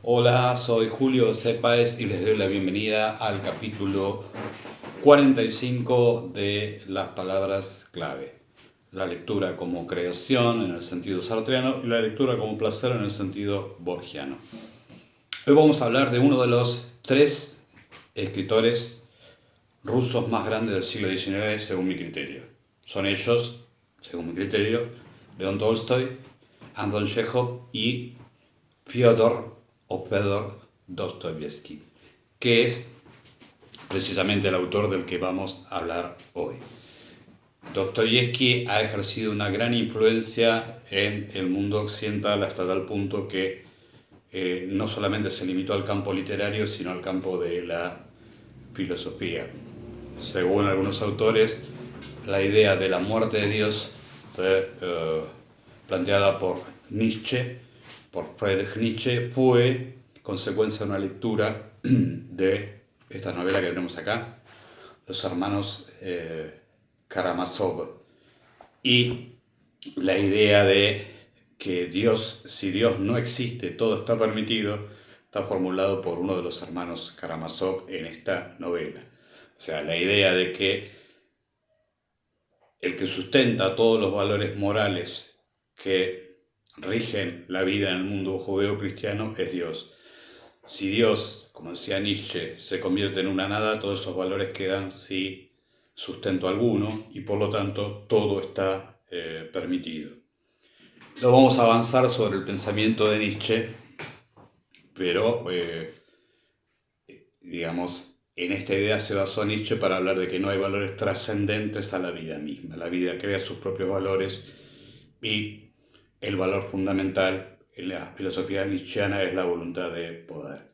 Hola, soy Julio Cepáez y les doy la bienvenida al capítulo 45 de las palabras clave. La lectura como creación en el sentido sartreano y la lectura como placer en el sentido borgiano. Hoy vamos a hablar de uno de los tres escritores rusos más grandes del siglo XIX según mi criterio. Son ellos, según mi criterio, León Tolstoy, Anton Chekhov y Fyodor Dostoyevsky, que es precisamente el autor del que vamos a hablar hoy. Dostoyevsky ha ejercido una gran influencia en el mundo occidental hasta tal punto que no solamente se limitó al campo literario, sino al campo de la filosofía. Según algunos autores, la idea de la muerte de Dios planteada por Nietzsche, por Friedrich Nietzsche, fue consecuencia de una lectura de esta novela que tenemos acá, Los hermanos Karamazov, y la idea de que Dios, si Dios no existe, todo está permitido, está formulado por uno de los hermanos Karamazov en esta novela. O sea, la idea de que el que sustenta todos los valores morales que rigen la vida en el mundo judeo-cristiano es Dios. Si Dios, como decía Nietzsche, se convierte en una nada, todos esos valores quedan sin sustento alguno y por lo tanto todo está permitido. No vamos a avanzar sobre el pensamiento de Nietzsche, pero digamos, en esta idea se basó Nietzsche para hablar de que no hay valores trascendentes a la vida misma. La vida crea sus propios valores y el valor fundamental en la filosofía nietzscheana es la voluntad de poder.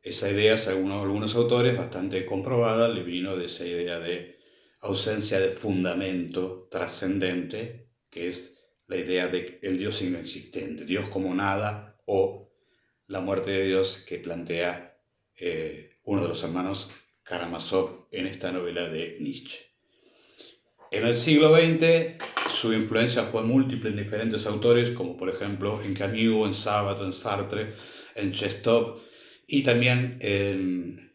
Esa idea, según algunos autores, bastante comprobada, le vino de esa idea de ausencia de fundamento trascendente, que es la idea de el Dios inexistente, Dios como nada, o la muerte de Dios que plantea uno de los hermanos Karamazov en esta novela de Nietzsche. En el siglo XX su influencia fue múltiple en diferentes autores, como por ejemplo en Camus, en Sabato, en Sartre, en Chestov, y también en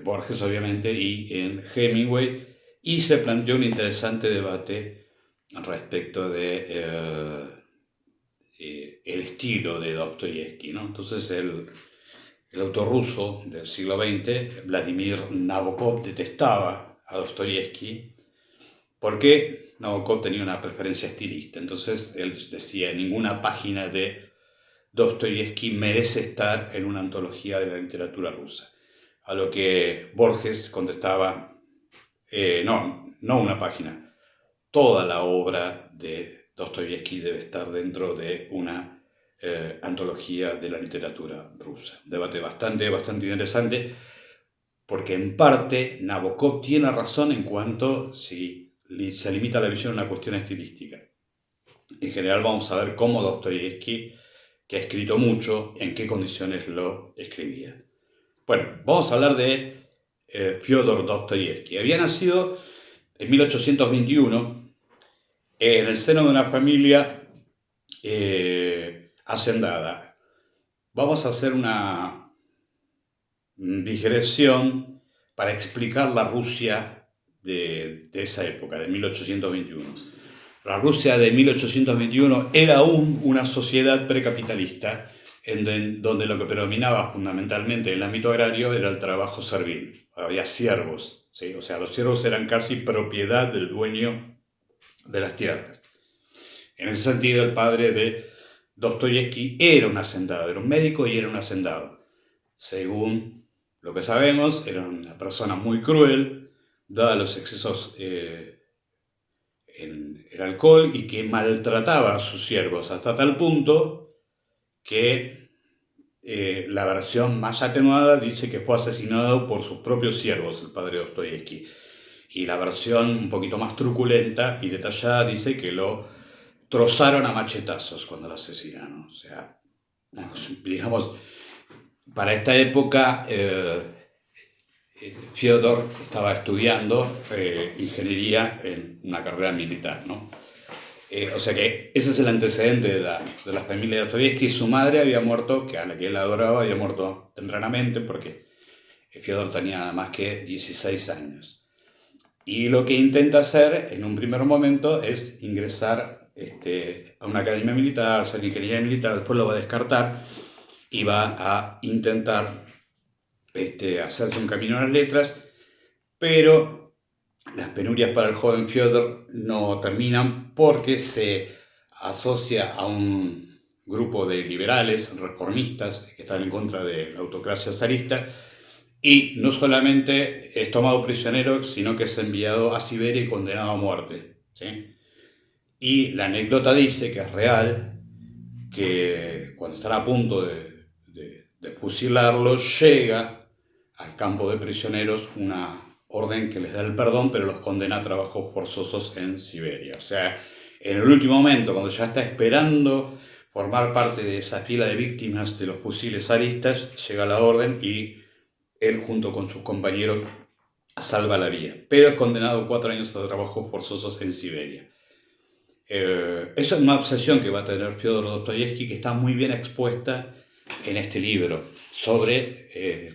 Borges obviamente y en Hemingway, y se planteó un interesante debate respecto de el estilo de Dostoyevsky, ¿no? Entonces el autor ruso del siglo XX, Vladimir Nabokov, detestaba a Dostoyevsky porque Nabokov tenía una preferencia estilista. Entonces él decía, ninguna página de Dostoyevsky merece estar en una antología de la literatura rusa. A lo que Borges contestaba, no una página, toda la obra de Dostoyevsky debe estar dentro de una antología de la literatura rusa. Debate bastante interesante, porque en parte Nabokov tiene razón en cuanto si se limita la visión a una cuestión estilística. En general vamos a ver cómo Dostoyevsky, que ha escrito mucho, en qué condiciones lo escribía. Bueno, vamos a hablar de Fyodor Dostoyevsky. Había nacido en 1821 en el seno de una familia hacendada. Vamos a hacer una digresión para explicar la Rusia de esa época, de 1821. La Rusia de 1821 era aún una sociedad precapitalista donde lo que predominaba fundamentalmente en el ámbito agrario era el trabajo servil. Había siervos, ¿sí? O sea, los siervos eran casi propiedad del dueño de las tierras. En ese sentido, el padre de Dostoyevsky era un hacendado, era un médico y era un hacendado. Según lo que sabemos, era una persona muy cruel, dada los excesos en el alcohol, y que maltrataba a sus siervos hasta tal punto que la versión más atenuada dice que fue asesinado por sus propios siervos, el padre Dostoyevsky, y la versión un poquito más truculenta y detallada dice que lo trozaron a machetazos cuando lo asesinaron. O sea, digamos, para esta época Fyodor estaba estudiando ingeniería en una carrera militar, ¿no? O sea que ese es el antecedente de la familia de Dostoyevsky. Su madre había muerto, a la que él adoraba, había muerto tempranamente porque Fyodor tenía nada más que 16 años. Y lo que intenta hacer en un primer momento es ingresar a una academia militar, hacer ingeniería militar, después lo va a descartar y va a intentar hacerse un camino a las letras, pero las penurias para el joven Fyodor no terminan porque se asocia a un grupo de liberales reformistas que están en contra de la autocracia zarista y no solamente es tomado prisionero, sino que es enviado a Siberia y condenado a muerte, ¿sí? Y la anécdota dice que es real, que cuando están a punto de fusilarlo, llega al campo de prisioneros una orden que les da el perdón, pero los condena a trabajos forzosos en Siberia. O sea, en el último momento, cuando ya está esperando formar parte de esa fila de víctimas de los fusiles zaristas, llega la orden y él, junto con sus compañeros, salva la vida, pero es condenado a 4 años a trabajos forzosos en Siberia. Eso es una obsesión que va a tener Fyodor Dostoyevsky, que está muy bien expuesta en este libro, sobre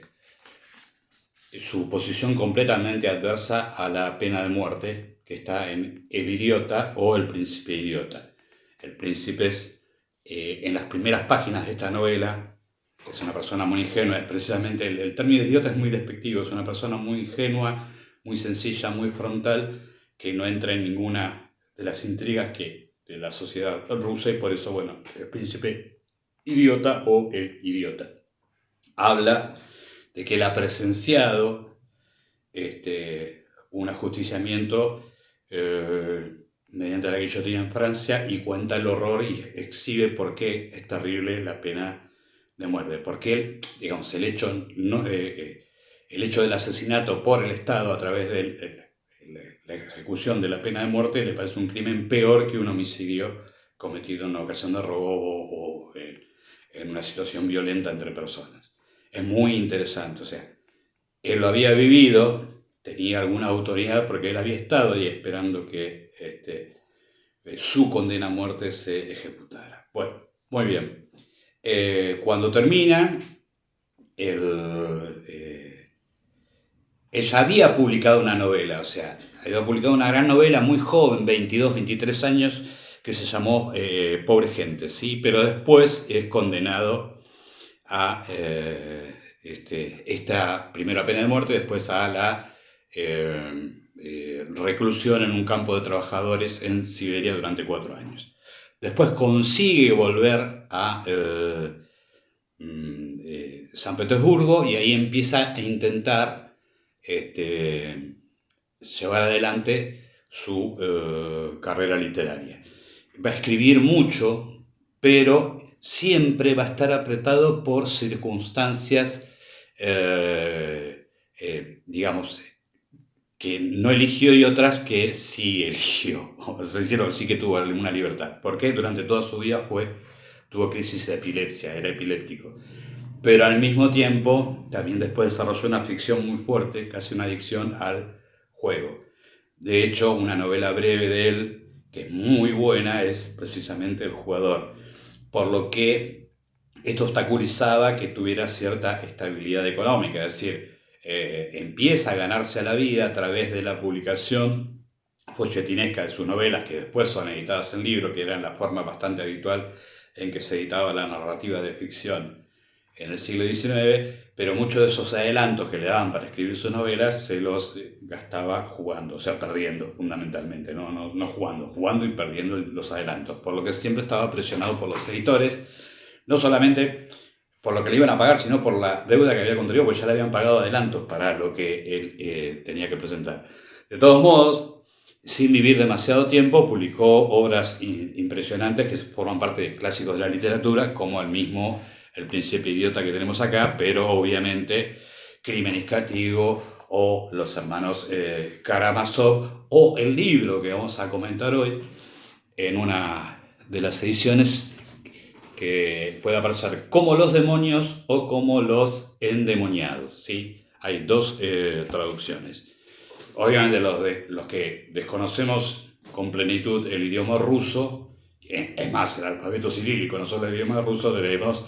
su posición completamente adversa a la pena de muerte, que está en El idiota o El príncipe idiota. El príncipe es, en las primeras páginas de esta novela, es una persona muy ingenua, es precisamente el término idiota es muy despectivo, es una persona muy ingenua, muy sencilla, muy frontal, que no entra en ninguna de las intrigas de la sociedad rusa, y por eso, bueno, el príncipe idiota o el idiota. Habla de que él ha presenciado un ajusticiamiento mediante la guillotina en Francia, y cuenta el horror y exhibe por qué es terrible la pena de muerte. Porque él, digamos, el hecho del asesinato por el Estado a través de la ejecución de la pena de muerte le parece un crimen peor que un homicidio cometido en una ocasión de robo o en una situación violenta entre personas. Es muy interesante, o sea, él lo había vivido, tenía alguna autoridad porque él había estado ahí esperando que su condena a muerte se ejecutara. Bueno, muy bien. Cuando termina, ella había publicado una novela, o sea, había publicado una gran novela muy joven, 22, 23 años, que se llamó Pobre Gente, ¿sí? Pero después es condenado a esta primera pena de muerte, después a la reclusión en un campo de trabajadores en Siberia durante 4 años. Después consigue volver a San Petersburgo y ahí empieza a intentar llevar adelante su carrera literaria. Va a escribir mucho, pero siempre va a estar apretado por circunstancias, digamos, que no eligió y otras que sí eligió. Vamos a decirlo, sí que tuvo alguna libertad. Porque durante toda su vida tuvo crisis de epilepsia, era epiléptico. Pero al mismo tiempo también después desarrolló una ficción muy fuerte, casi una adicción al juego. De hecho, una novela breve de él, que es muy buena, es precisamente El jugador, por lo que esto obstaculizaba que tuviera cierta estabilidad económica, es decir, empieza a ganarse a la vida a través de la publicación folletinesca de sus novelas, que después son editadas en libro, que era la forma bastante habitual en que se editaba la narrativa de ficción en el siglo XIX, pero muchos de esos adelantos que le daban para escribir sus novelas se los gastaba jugando, o sea, perdiendo fundamentalmente, no jugando y perdiendo los adelantos, por lo que siempre estaba presionado por los editores, no solamente por lo que le iban a pagar, sino por la deuda que había contraído, porque ya le habían pagado adelantos para lo que él tenía que presentar. De todos modos, sin vivir demasiado tiempo, publicó obras impresionantes que forman parte de clásicos de la literatura, como El príncipe idiota que tenemos acá, pero obviamente Crimen y Castigo o Los hermanos Karamazov, o el libro que vamos a comentar hoy en una de las ediciones, que puede aparecer como Los demonios o como Los endemoniados, ¿sí? Hay 2 traducciones. Obviamente los que desconocemos con plenitud el idioma ruso, es más, el alfabeto cirílico, no solo el idioma ruso, debemos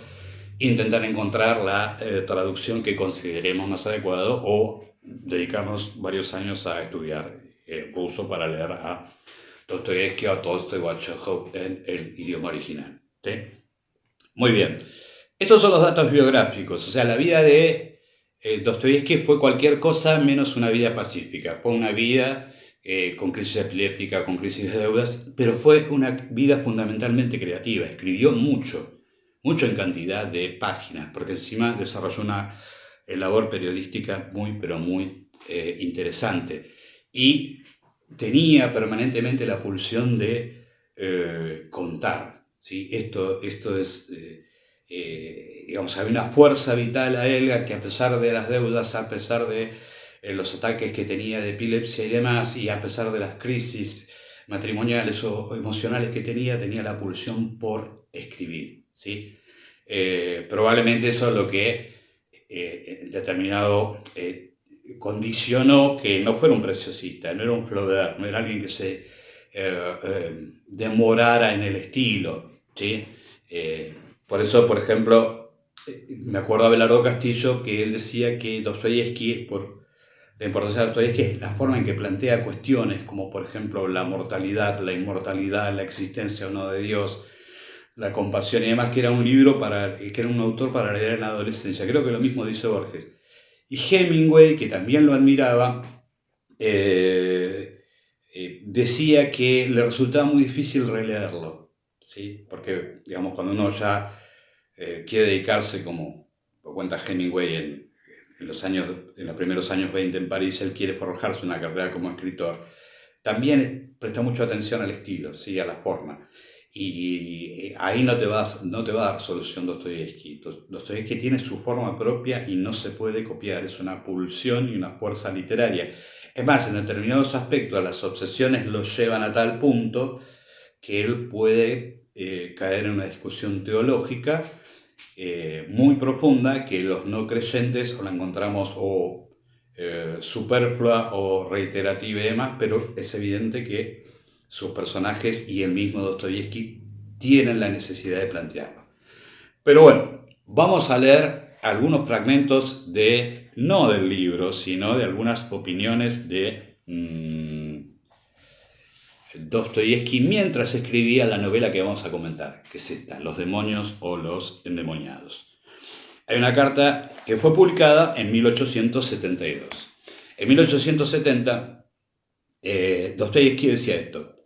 intentar encontrar la traducción que consideremos más adecuado o dedicarnos varios años a estudiar ruso para leer a Dostoyevsky o Tolstoy o a Chekhov en el idioma original. ¿Sí? Muy bien. Estos son los datos biográficos. O sea, la vida de Dostoyevsky fue cualquier cosa menos una vida pacífica. Fue una vida con crisis epiléptica, con crisis de deudas, pero fue una vida fundamentalmente creativa. Escribió mucho en cantidad de páginas, porque encima desarrolló una labor periodística muy, pero muy interesante. Y tenía permanentemente la pulsión de contar, ¿sí? Esto es, digamos, había una fuerza vital a él que a pesar de las deudas, a pesar de los ataques que tenía de epilepsia y demás, y a pesar de las crisis matrimoniales o emocionales que tenía la pulsión por escribir, ¿sí? Probablemente eso es lo que determinado condicionó que no fuera un preciosista, no era un Flaubert, no era alguien que se demorara en el estilo, ¿sí? Por eso, por ejemplo, me acuerdo de Abelardo Castillo, que él decía que Dostoyevsky, por la importancia de Dostoyevsky, es la forma en que plantea cuestiones como, por ejemplo, la mortalidad, la inmortalidad, la existencia o no de Dios, la compasión y demás, que era un libro que era un autor para leer en la adolescencia. Creo que lo mismo dice Borges. Y Hemingway, que también lo admiraba, decía que le resultaba muy difícil releerlo, ¿sí? Porque, digamos, cuando uno ya quiere dedicarse, como lo cuenta Hemingway en los primeros años 20 en París, él quiere forjarse una carrera como escritor. También presta mucha atención al estilo, ¿sí? A la forma. Y ahí no te va a dar solución Dostoyevsky. Dostoyevsky tiene su forma propia y no se puede copiar. Es una pulsión y una fuerza literaria. Es más, en determinados aspectos las obsesiones lo llevan a tal punto que él puede caer en una discusión teológica muy profunda, que los no creyentes o la encontramos superflua o reiterativa y demás, pero es evidente que sus personajes y el mismo Dostoyevsky tienen la necesidad de plantearlo. Pero bueno, vamos a leer algunos fragmentos no del libro, sino de algunas opiniones de Dostoyevsky mientras escribía la novela que vamos a comentar, que es esta, Los demonios o los endemoniados. Hay una carta que fue publicada en 1872. En 1870, Dostoyevsky decía esto: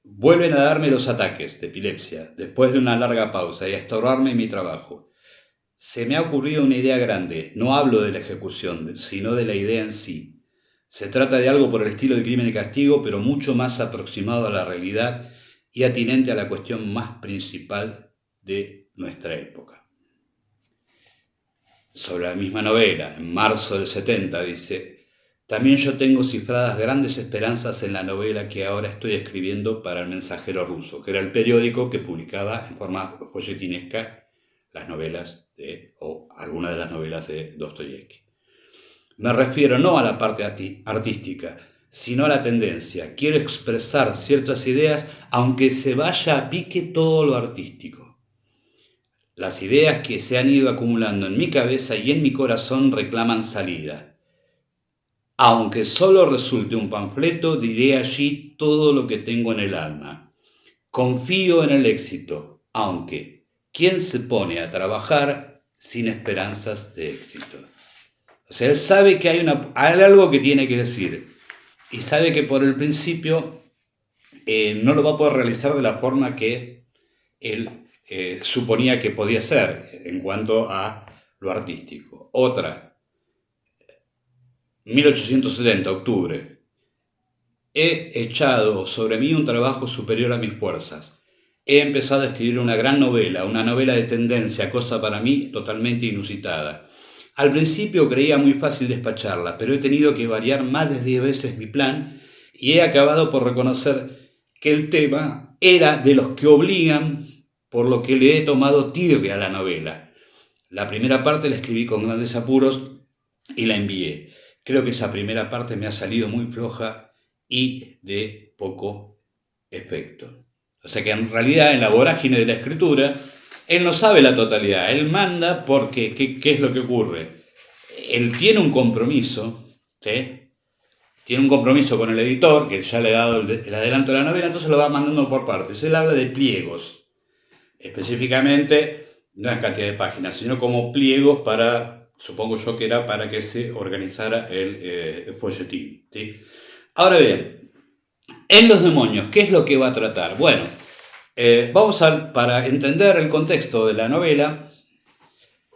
vuelven a darme los ataques de epilepsia después de una larga pausa y a estorbarme en mi trabajo. Se me ha ocurrido una idea grande. No hablo de la ejecución, sino de la idea en sí. Se trata de algo por el estilo de Crimen y Castigo, pero mucho más aproximado a la realidad y atinente a la cuestión más principal de nuestra época. Sobre la misma novela, en marzo del 70, dice: también yo tengo cifradas grandes esperanzas en la novela que ahora estoy escribiendo para El Mensajero Ruso, que era el periódico que publicaba en forma folletinesca las novelas o algunas de las novelas de Dostoyevsky. Me refiero no a la parte artística, sino a la tendencia. Quiero expresar ciertas ideas, aunque se vaya a pique todo lo artístico. Las ideas que se han ido acumulando en mi cabeza y en mi corazón reclaman salida. Aunque solo resulte un panfleto, diré allí todo lo que tengo en el alma. Confío en el éxito, aunque ¿quién se pone a trabajar sin esperanzas de éxito? O sea, él sabe que hay algo que tiene que decir y sabe que por el principio no lo va a poder realizar de la forma que él suponía que podía ser en cuanto a lo artístico. Otra, 1870, octubre. He echado sobre mí un trabajo superior a mis fuerzas. He empezado a escribir una gran novela, una novela de tendencia, cosa para mí totalmente inusitada. Al principio creía muy fácil despacharla, pero he tenido que variar más de 10 veces mi plan y he acabado por reconocer que el tema era de los que obligan, por lo que le he tomado tirria a la novela. La primera parte la escribí con grandes apuros y la envié. Creo que esa primera parte me ha salido muy floja y de poco efecto. O sea que en realidad en la vorágine de la escritura, él no sabe la totalidad, él manda porque, ¿qué es lo que ocurre? Él tiene un compromiso, ¿sí? Tiene un compromiso con el editor, que ya le ha dado el adelanto de la novela, entonces lo va mandando por partes. Él habla de pliegos, específicamente, no en cantidad de páginas, sino como pliegos para, supongo yo que era para que se organizara el folletín, ¿sí? Ahora bien, en Los demonios, ¿qué es lo que va a tratar? Bueno, para entender el contexto de la novela,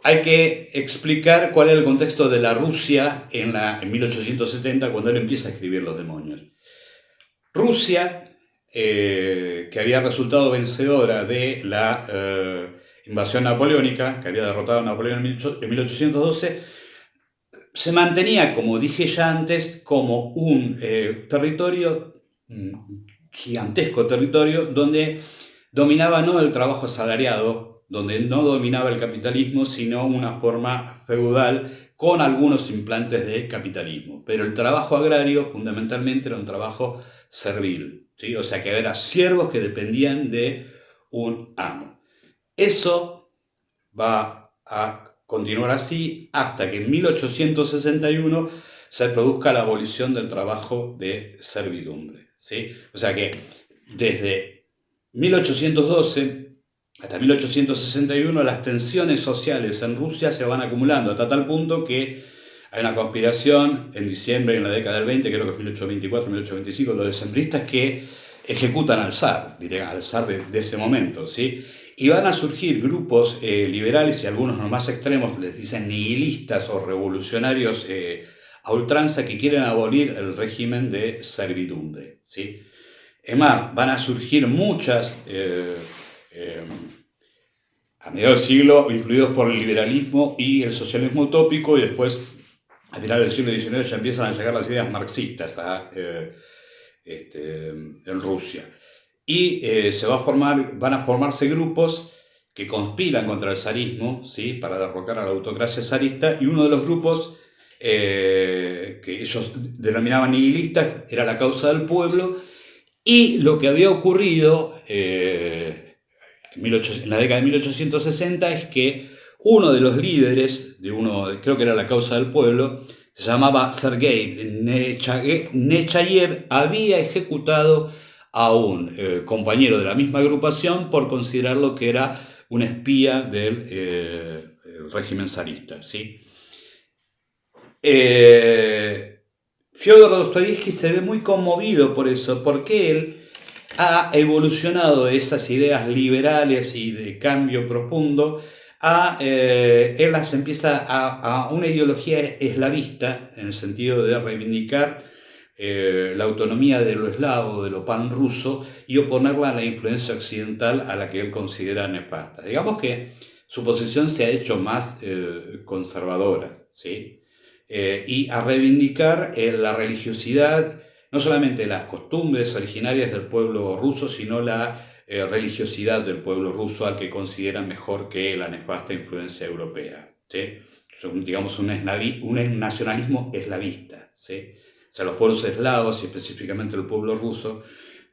hay que explicar cuál era el contexto de la Rusia en 1870, cuando él empieza a escribir Los demonios. Rusia, que había resultado vencedora de la invasión napoleónica, que había derrotado a Napoleón en 1812, se mantenía, como dije ya antes, como un territorio, gigantesco territorio, donde dominaba no el trabajo asalariado, donde no dominaba el capitalismo, sino una forma feudal con algunos implantes de capitalismo. Pero el trabajo agrario fundamentalmente era un trabajo servil, ¿sí? O sea que eran siervos que dependían de un amo. Eso va a continuar así hasta que en 1861 se produzca la abolición del trabajo de servidumbre, ¿sí? O sea que desde 1812 hasta 1861 las tensiones sociales en Rusia se van acumulando hasta tal punto que hay una conspiración en diciembre, en la década del 20, creo que es 1824, 1825, los decembristas que ejecutan al zar de ese momento, ¿sí? Y van a surgir grupos liberales y algunos los más extremos les dicen nihilistas o revolucionarios a ultranza que quieren abolir el régimen de servidumbre, ¿sí? Es más, van a surgir muchas, a mediados del siglo, influidos por el liberalismo y el socialismo utópico, y después, a finales del siglo XIX, ya empiezan a llegar las ideas marxistas en Rusia. Y van a formarse grupos que conspiran contra el zarismo, ¿sí? Para derrocar a la autocracia zarista, y uno de los grupos que ellos denominaban nihilistas era La Causa del Pueblo, y lo que había ocurrido en la década de 1860 es que uno de los líderes, creo que era La Causa del Pueblo, se llamaba Sergei Nechayev, había ejecutado a un compañero de la misma agrupación por considerarlo que era un espía del régimen zarista, ¿sí? Fyodor Dostoyevsky se ve muy conmovido por eso, porque él ha evolucionado de esas ideas liberales y de cambio profundo él las empieza a una ideología eslavista, en el sentido de reivindicar la autonomía de lo eslavo, de lo panruso, y oponerla a la influencia occidental a la que él considera nefasta. Digamos que su posición se ha hecho más conservadora, ¿sí? Y a reivindicar la religiosidad, no solamente las costumbres originarias del pueblo ruso, sino la religiosidad del pueblo ruso, al que consideran mejor que la nefasta influencia europea, ¿sí? Digamos un nacionalismo eslavista, ¿sí? O sea, los pueblos eslavos, y específicamente el pueblo ruso,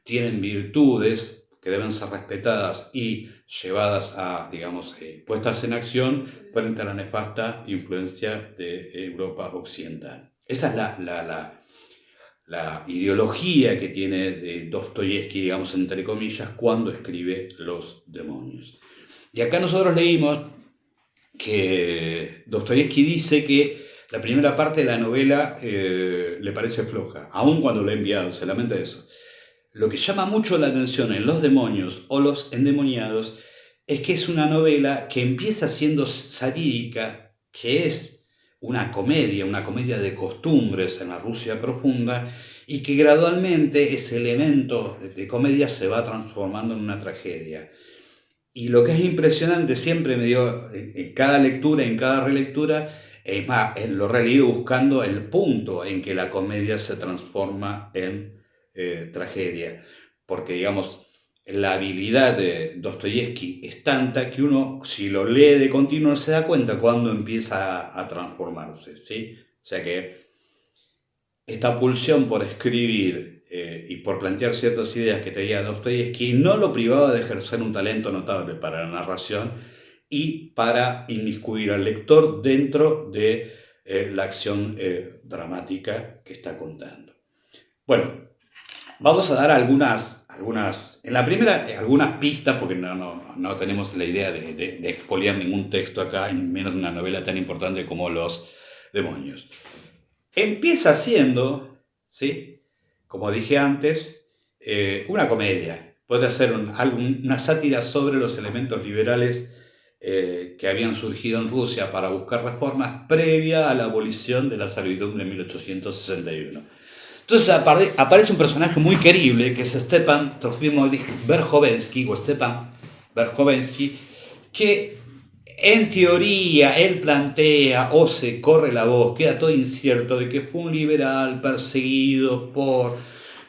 tienen virtudes que deben ser respetadas y llevadas puestas en acción frente a la nefasta influencia de Europa occidental. Esa es la ideología que tiene Dostoyevsky, digamos, entre comillas, cuando escribe Los demonios. Y acá nosotros leímos que Dostoyevsky dice que la primera parte de la novela le parece floja, aun cuando lo he enviado, se lamenta eso. Lo que llama mucho la atención en Los demonios o Los endemoniados es que es una novela que empieza siendo satírica, que es una comedia de costumbres en la Rusia profunda, y que gradualmente ese elemento de comedia se va transformando en una tragedia. Y lo que es impresionante, siempre me dio en cada lectura, en cada relectura, es más, lo he releído buscando el punto en que la comedia se transforma en tragedia. Porque, digamos, la habilidad de Dostoyevsky es tanta que uno, si lo lee de continuo, se da cuenta cuando empieza a transformarse, ¿sí? O sea que esta pulsión por escribir y por plantear ciertas ideas que tenía Dostoyevsky, no lo privaba de ejercer un talento notable para la narración y para inmiscuir al lector dentro de la acción dramática que está contando. Bueno, vamos a dar en la primera, algunas pistas, porque no tenemos la idea de expoliar ningún texto acá, y menos de una novela tan importante como Los demonios. Empieza siendo, ¿sí?, como dije antes, una comedia. Puede ser una sátira sobre los elementos liberales que habían surgido en Rusia para buscar reformas previa a la abolición de la servidumbre en 1861. Entonces aparece un personaje muy querible que es Stepan Trofimovich Verhovensky, o Stepan Verhovensky, que en teoría él plantea, o se corre la voz, queda todo incierto, de que fue un liberal perseguido por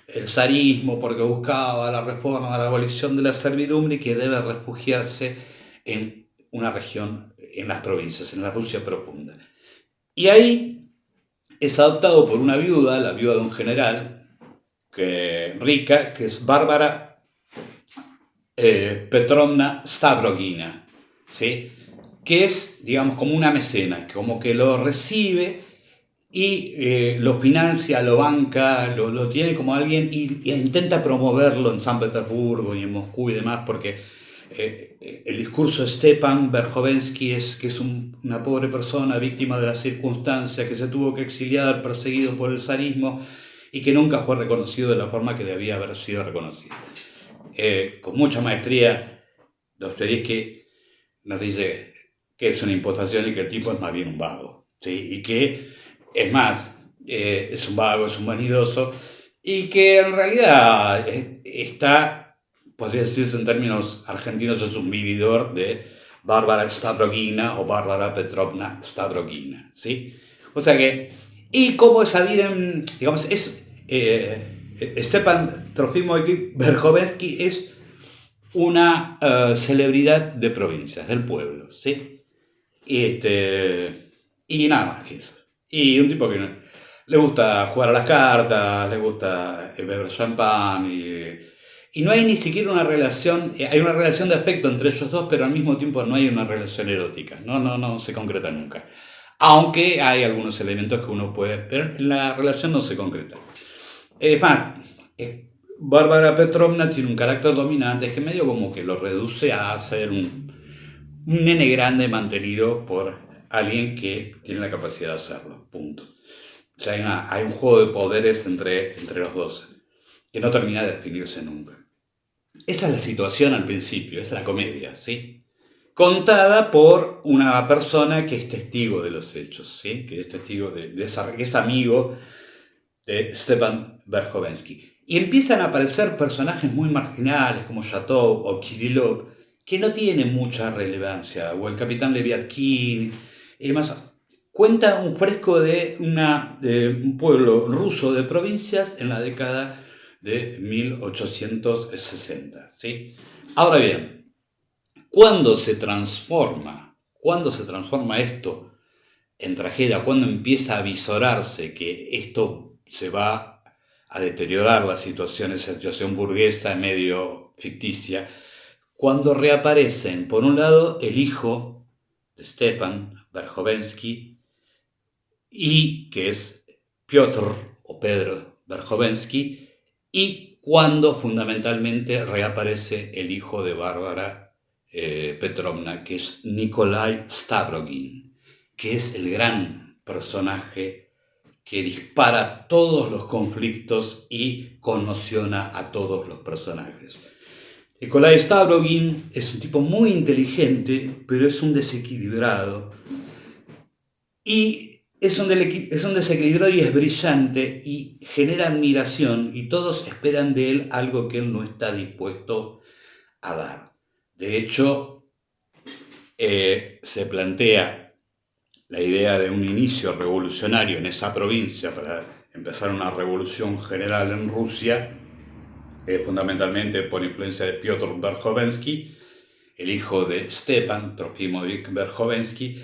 el zarismo porque buscaba la reforma, la abolición de la servidumbre, y que debe refugiarse en una región, en las provincias, en la Rusia profunda. Y ahí es adoptado por una viuda, la viuda de un general rica, que es Bárbara Petrovna Stavrogina, ¿sí?, que es, digamos, como una mecena, como que lo recibe y lo financia, lo banca, lo tiene como alguien y intenta promoverlo en San Petersburgo y en Moscú y demás, porque el discurso de Stepan Verhovensky es que es una pobre persona víctima de las circunstancias, que se tuvo que exiliar, perseguido por el zarismo y que nunca fue reconocido de la forma que debía haber sido reconocido. Con mucha maestría, Dostoyevsky nos dice que es una impostación y que el tipo es más bien un vago, ¿sí?, y que es más, es un vago, es un vanidoso, y que en realidad está, podría decirse en términos argentinos, es un vividor de Bárbara Stavrogina o Bárbara Petrovna Stavrogina, ¿sí? O sea que, y como es sabido, digamos, Stepan Trofimovich Verhovensky es una celebridad de provincias, del pueblo, ¿sí? Y nada más que eso. Y un tipo que le gusta jugar a las cartas, le gusta beber champán, y no hay ni siquiera una relación, hay una relación de afecto entre ellos dos, pero al mismo tiempo no hay una relación erótica, no se concreta nunca. Aunque hay algunos elementos que uno puede, pero la relación no se concreta. Es más, Bárbara Petrovna tiene un carácter dominante, es que medio como que lo reduce a ser un nene grande mantenido por alguien que tiene la capacidad de hacerlo, punto. O sea, hay un juego de poderes entre los dos que no termina de definirse nunca. Esa es la situación al principio, es la comedia, ¿sí?, contada por una persona que es testigo de los hechos, ¿sí?, que es testigo que es amigo de Stepan Verhovensky. Y empiezan a aparecer personajes muy marginales como Yatov o Kirillov, que no tienen mucha relevancia, o el capitán Leviatkin, y demás. Cuenta un fresco de un pueblo ruso de provincias en la década de 1860, ¿sí? Ahora bien, ¿cuándo se transforma esto en tragedia? ¿Cuándo empieza a visorarse que esto se va a deteriorar la situación burguesa medio ficticia? Cuando reaparecen, por un lado, el hijo de Stepan Verhovensky, y que es Piotr o Pedro Verhovensky, y cuando fundamentalmente reaparece el hijo de Bárbara Petrovna, que es Nikolai Stavrogin, que es el gran personaje que dispara todos los conflictos y conmociona a todos los personajes. Nikolai Stavrogin es un tipo muy inteligente, pero es un desequilibrado. Y es un desequilibrado y es brillante y genera admiración, y todos esperan de él algo que él no está dispuesto a dar. De hecho, se plantea la idea de un inicio revolucionario en esa provincia para empezar una revolución general en Rusia, fundamentalmente por influencia de Piotr Verhovensky, el hijo de Stepan Trofimovich Verhovensky,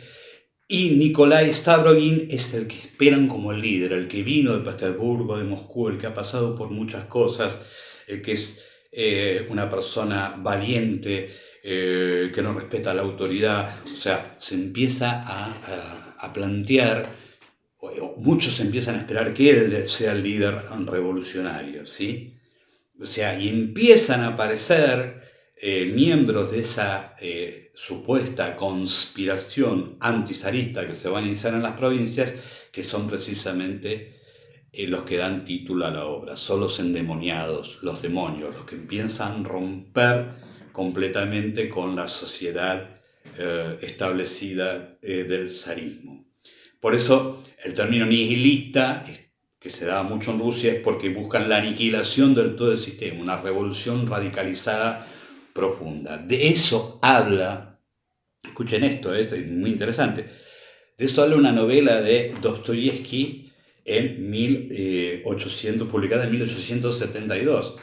Y Nikolai Stavrogin es el que esperan como el líder, el que vino de Petersburgo, de Moscú, el que ha pasado por muchas cosas, el que es una persona valiente, que no respeta la autoridad. O sea, se empieza a plantear, o muchos empiezan a esperar que él sea el líder revolucionario, ¿sí? O sea, y empiezan a aparecer miembros de esa supuesta conspiración antizarista que se va a iniciar en las provincias, que son precisamente los que dan título a la obra. Son los endemoniados, los demonios, los que empiezan a romper completamente con la sociedad establecida del zarismo. Por eso el término nihilista, que se da mucho en Rusia, es porque buscan la aniquilación del todo el sistema, una revolución radicalizada profunda. De eso habla, escuchen esto, es muy interesante, de eso habla una novela de Dostoyevsky publicada en 1872.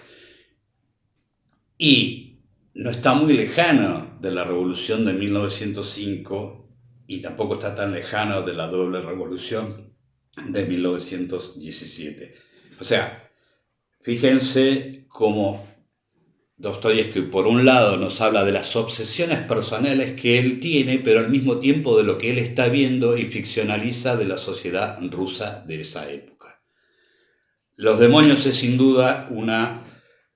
Y no está muy lejano de la revolución de 1905 y tampoco está tan lejano de la doble revolución de 1917. O sea, fíjense cómo Dostoyevsky por un lado nos habla de las obsesiones personales que él tiene, pero al mismo tiempo de lo que él está viendo y ficcionaliza de la sociedad rusa de esa época. Los demonios es sin duda una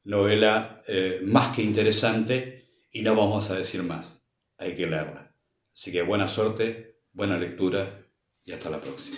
novela más que interesante y no vamos a decir más, hay que leerla. Así que buena suerte, buena lectura y hasta la próxima.